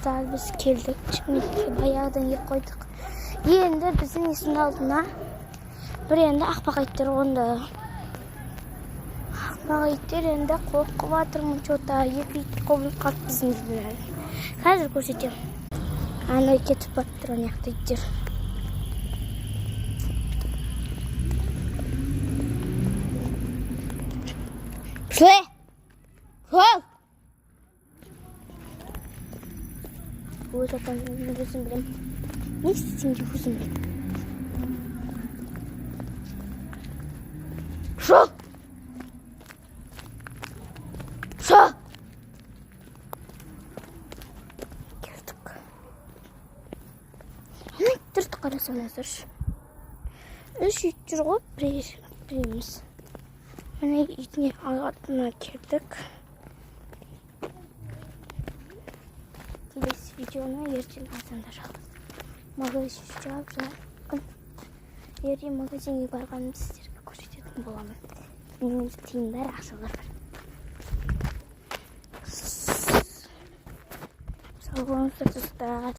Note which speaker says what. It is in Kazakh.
Speaker 1: достар, біз келдік. Чүкметке баяғыдан ек қойдық. Енді біздің есімді алдына бір енді ақпақ иттер қонды. Ақпақ иттер енді қорқып жатырмын чота. Екі ит қобылып қалды біздің ізділер. Қазір көрсетемін. Ана кетіп баттыр ана яқты иттер. Шли! Шел! Ой, жатан өзім білем. Не істесем де өзім білем. Шел! Шел! Келдік. Ана иттерді қарасам әзір. Үш ит жүр ғой, біреміз. Міне итіне алғатына келдік. Келесі видеоны ертең азанда жалғыз. Магазин жауып жарқын. Ертең магазинге барғанымды сіздерге көрсететін боламын. Менің тиындар ақшалар бар. Сау болыңыздар достар.